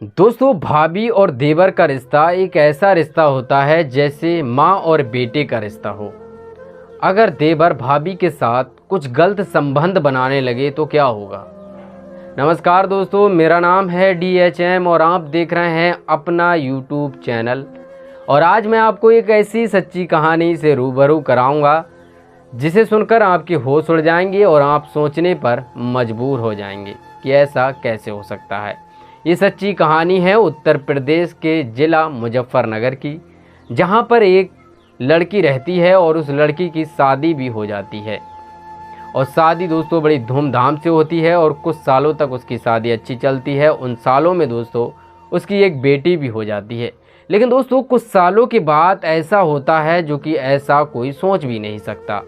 दोस्तों, भाभी और देवर का रिश्ता एक ऐसा रिश्ता होता है जैसे माँ और बेटे का रिश्ता हो। अगर देवर भाभी के साथ कुछ गलत संबंध बनाने लगे तो क्या होगा। नमस्कार दोस्तों, मेरा नाम है DHM और आप देख रहे हैं अपना YouTube चैनल। और आज मैं आपको एक ऐसी सच्ची कहानी से रूबरू कराऊंगा जिसे सुनकर आपके होश उड़ जाएंगे और आप सोचने पर मजबूर हो जाएंगे कि ऐसा कैसे हो सकता है। ये सच्ची कहानी है उत्तर प्रदेश के ज़िला मुजफ्फरनगर की, जहाँ पर एक लड़की रहती है और उस लड़की की शादी भी हो जाती है। और शादी दोस्तों बड़ी धूमधाम से होती है और कुछ सालों तक उसकी शादी अच्छी चलती है। उन सालों में दोस्तों उसकी एक बेटी भी हो जाती है। लेकिन दोस्तों कुछ सालों के बाद ऐसा होता है जो कि ऐसा कोई सोच भी नहीं सकता।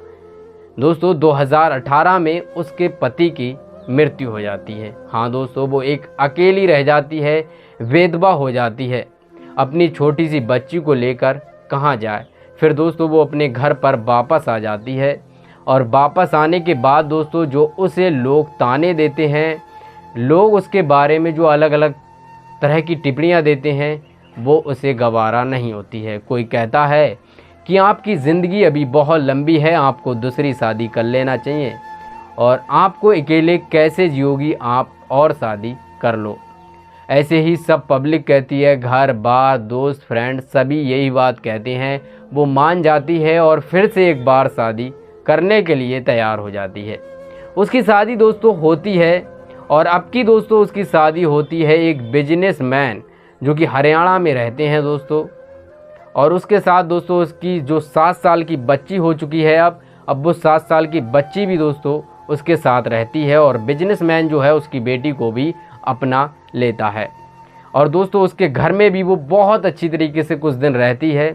दोस्तों 2018 में उसके पति की मृत्यु हो जाती है। हाँ दोस्तों, वो एक अकेली रह जाती है, विधवा हो जाती है। अपनी छोटी सी बच्ची को लेकर कहाँ जाए। फिर दोस्तों वो अपने घर पर वापस आ जाती है और वापस आने के बाद दोस्तों जो उसे लोग ताने देते हैं, लोग उसके बारे में जो अलग अलग तरह की टिप्पणियाँ देते हैं, वो उसे गवारा नहीं होती है। कोई कहता है कि आपकी ज़िंदगी अभी बहुत लंबी है, आपको दूसरी शादी कर लेना चाहिए और आपको अकेले कैसे जियोगी आप, और शादी कर लो। ऐसे ही सब पब्लिक कहती है, घर बार दोस्त फ्रेंड सभी यही बात कहते हैं। वो मान जाती है और फिर से एक बार शादी करने के लिए तैयार हो जाती है। उसकी शादी दोस्तों होती है और अब की दोस्तों उसकी शादी होती है एक बिजनेसमैन जो कि हरियाणा में रहते हैं दोस्तों। और उसके साथ दोस्तों उसकी जो 7 साल की बच्ची हो चुकी है, अब वो 7 साल की बच्ची भी दोस्तों उसके साथ रहती है और बिजनेसमैन जो है उसकी बेटी को भी अपना लेता है। और दोस्तों उसके घर में भी वो बहुत अच्छी तरीके से कुछ दिन रहती है।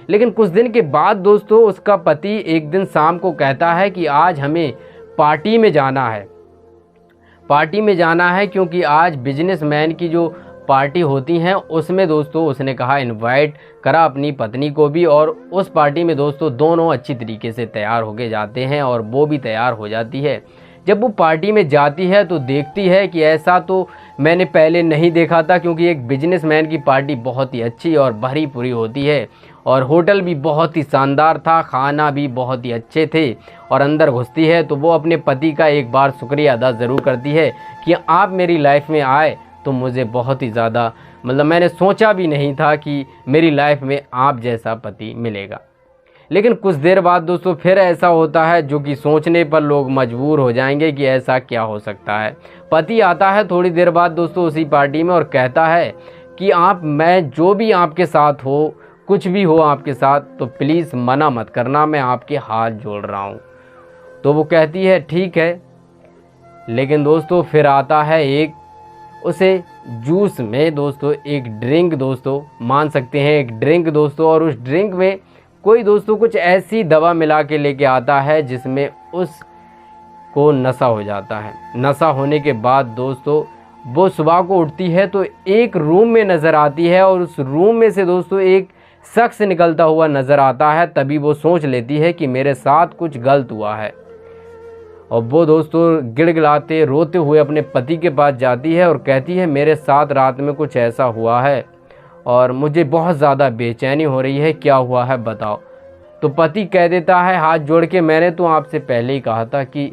लेकिन कुछ दिन के बाद दोस्तों उसका पति एक दिन शाम को कहता है कि आज हमें पार्टी में जाना है। पार्टी में जाना है क्योंकि आज बिजनेसमैन की जो पार्टी होती हैं उसमें दोस्तों उसने कहा इनवाइट करा अपनी पत्नी को भी। और उस पार्टी में दोस्तों दोनों अच्छी तरीके से तैयार होके जाते हैं और वो भी तैयार हो जाती है। जब वो पार्टी में जाती है तो देखती है कि ऐसा तो मैंने पहले नहीं देखा था, क्योंकि एक बिजनेसमैन की पार्टी बहुत ही अच्छी और भरी पूरी होती है और होटल भी बहुत ही शानदार था, खाना भी बहुत ही अच्छे थे। और अंदर घुसती है तो वो अपने पति का एक बार शुक्रिया अदा ज़रूर करती है कि आप मेरी लाइफ में आए तो मुझे बहुत ही ज़्यादा मैंने सोचा भी नहीं था कि मेरी लाइफ में आप जैसा पति मिलेगा। लेकिन कुछ देर बाद दोस्तों फिर ऐसा होता है जो कि सोचने पर लोग मजबूर हो जाएंगे कि ऐसा क्या हो सकता है। पति आता है थोड़ी देर बाद दोस्तों उसी पार्टी में और कहता है कि मैं जो भी आपके साथ हो, कुछ भी हो आपके साथ, तो प्लीज़ मना मत करना, मैं आपके हाथ जोड़ रहा हूँ। तो वो कहती है ठीक है। लेकिन दोस्तों फिर आता है उसे जूस में दोस्तों एक ड्रिंक, दोस्तों मान सकते हैं एक ड्रिंक दोस्तों, और उस ड्रिंक में कोई दोस्तों कुछ ऐसी दवा मिला के लेके आता है जिसमें उसको नशा हो जाता है। नशा होने के बाद दोस्तों वो सुबह को उठती है तो एक रूम में नज़र आती है और उस रूम में से दोस्तों एक शख्स निकलता हुआ नज़र आता है। तभी वो सोच लेती है कि मेरे साथ कुछ गलत हुआ है और वो दोस्तों गिड़गिड़ाते रोते हुए अपने पति के पास जाती है और कहती है मेरे साथ रात में कुछ ऐसा हुआ है और मुझे बहुत ज़्यादा बेचैनी हो रही है, क्या हुआ है बताओ। तो पति कह देता है हाथ जोड़ के, मैंने तो आपसे पहले ही कहा था कि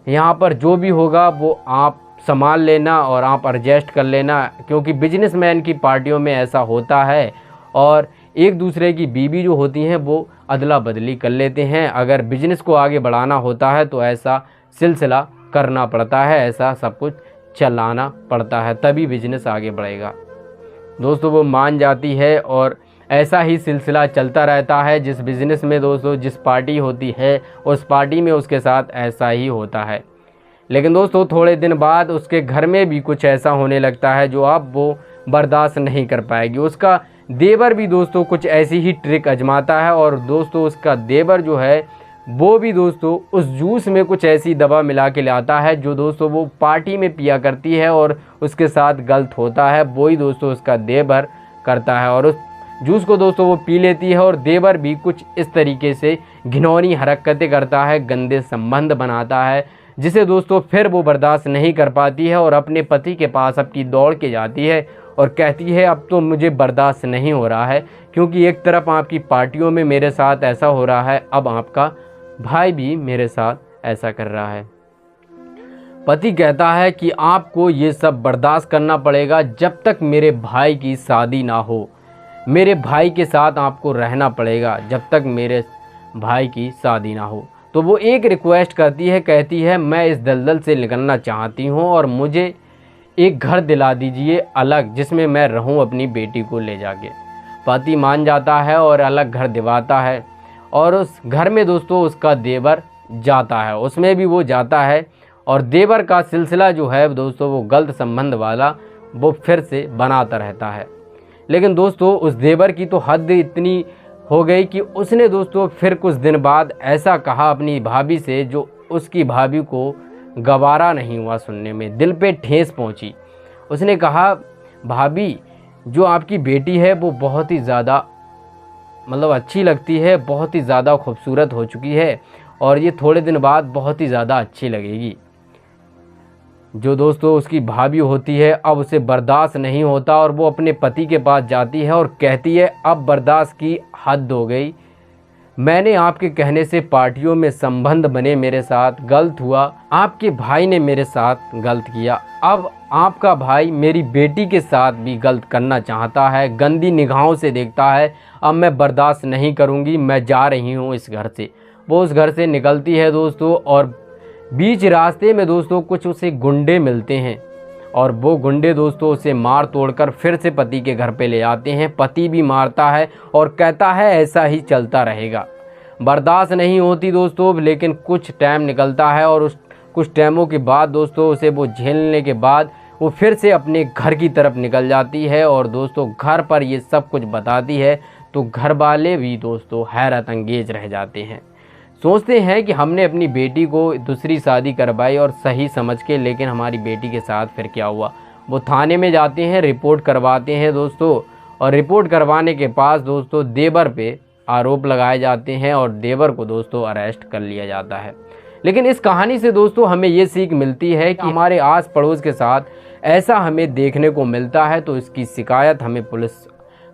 यहाँ पर जो भी होगा वो आप संभाल लेना और आप एडजस्ट कर लेना, क्योंकि बिजनेसमैन की पार्टियों में ऐसा होता है और एक दूसरे की बीवी जो होती हैं वो अदला बदली कर लेते हैं। अगर बिजनेस को आगे बढ़ाना होता है तो ऐसा सिलसिला करना पड़ता है, ऐसा सब कुछ चलाना पड़ता है, तभी बिजनेस आगे बढ़ेगा। दोस्तों वो मान जाती है और ऐसा ही सिलसिला चलता रहता है। जिस बिज़नेस में दोस्तों जिस पार्टी होती है उस पार्टी में उसके साथ ऐसा ही होता है। लेकिन दोस्तों थोड़े दिन बाद उसके घर में भी कुछ ऐसा होने लगता है जो अब वो बर्दाश्त नहीं कर पाएगी। उसका देवर भी दोस्तों कुछ ऐसी ही ट्रिक आजमाता है और दोस्तों उसका देवर जो है वो भी दोस्तों उस जूस में कुछ ऐसी दवा मिला के लाता है जो दोस्तों वो पार्टी में पिया करती है और उसके साथ गलत होता है। वो ही दोस्तों उसका देवर करता है और उस जूस को दोस्तों वो पी लेती है और देवर भी कुछ इस तरीके से घिनौनी हरकतें करता है, गंदे संबंध बनाता है, जिसे दोस्तों फिर वो बर्दाश्त नहीं कर पाती है और अपने पति के पास अपनी दौड़ के जाती है और कहती है अब तो मुझे बर्दाश्त नहीं हो रहा है, क्योंकि एक तरफ आपकी पार्टियों में मेरे साथ ऐसा हो रहा है, अब आपका भाई भी मेरे साथ ऐसा कर रहा है। पति कहता है कि आपको ये सब बर्दाश्त करना पड़ेगा जब तक मेरे भाई की शादी ना हो। मेरे भाई के साथ आपको रहना पड़ेगा जब तक मेरे भाई की शादी ना हो। तो वो एक रिक्वेस्ट करती है, कहती है मैं इस दलदल से निकलना चाहती हूँ और मुझे एक घर दिला दीजिए अलग, जिसमें मैं रहूँ अपनी बेटी को ले जाके। पति मान जाता है और अलग घर दिवाता है और उस घर में दोस्तों उसका देवर जाता है, उसमें भी वो जाता है और देवर का सिलसिला जो है दोस्तों वो गलत संबंध वाला वो फिर से बनाता रहता है। लेकिन दोस्तों उस देवर की तो हद इतनी हो गई कि उसने दोस्तों फिर कुछ दिन बाद ऐसा कहा अपनी भाभी से जो उसकी भाभी को गवारा नहीं हुआ सुनने में, दिल पे ठेस पहुंची। उसने कहा भाभी जो आपकी बेटी है वो बहुत ही ज़्यादा मतलब अच्छी लगती है, बहुत ही ज़्यादा खूबसूरत हो चुकी है और ये थोड़े दिन बाद बहुत ही ज़्यादा अच्छी लगेगी। जो दोस्तों उसकी भाभी होती है अब उसे बर्दाश्त नहीं होता और वो अपने पति के पास जाती है और कहती है अब बर्दाश्त की हद हो गई, मैंने आपके कहने से पार्टियों में संबंध बने, मेरे साथ गलत हुआ, आपके भाई ने मेरे साथ गलत किया, अब आपका भाई मेरी बेटी के साथ भी गलत करना चाहता है, गंदी निगाहों से देखता है, अब मैं बर्दाश्त नहीं करूँगी, मैं जा रही हूँ इस घर से। वो उस घर से निकलती है दोस्तों और बीच रास्ते में दोस्तों कुछ उसे गुंडे मिलते हैं और वो गुंडे दोस्तों उसे मार तोड़कर फिर से पति के घर पे ले आते हैं। पति भी मारता है और कहता है ऐसा ही चलता रहेगा। बर्दाश्त नहीं होती दोस्तों, लेकिन कुछ टाइम निकलता है और उस कुछ टाइमों के बाद दोस्तों उसे वो झेलने के बाद वो फिर से अपने घर की तरफ निकल जाती है और दोस्तों घर पर ये सब कुछ बताती है तो घर वाले भी दोस्तों हैरत अंगेज रह जाते हैं। सोचते हैं कि हमने अपनी बेटी को दूसरी शादी करवाई और सही समझ के, लेकिन हमारी बेटी के साथ फिर क्या हुआ। वो थाने में जाते हैं, रिपोर्ट करवाते हैं दोस्तों और रिपोर्ट करवाने के पास दोस्तों देवर पे आरोप लगाए जाते हैं और देवर को दोस्तों अरेस्ट कर लिया जाता है। लेकिन इस कहानी से दोस्तों हमें ये सीख मिलती है कि हमारे आस पड़ोस के साथ ऐसा हमें देखने को मिलता है तो इसकी शिकायत हमें पुलिस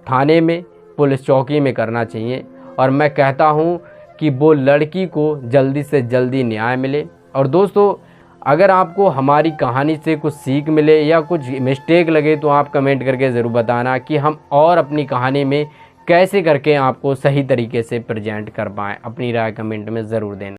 थाने में, पुलिस चौकी में करना चाहिए। और मैं कहता हूँ कि वो लड़की को जल्दी से जल्दी न्याय मिले। और दोस्तों अगर आपको हमारी कहानी से कुछ सीख मिले या कुछ मिस्टेक लगे तो आप कमेंट करके ज़रूर बताना कि हम और अपनी कहानी में कैसे करके आपको सही तरीके से प्रेजेंट कर पाएँ। अपनी राय कमेंट में ज़रूर देना।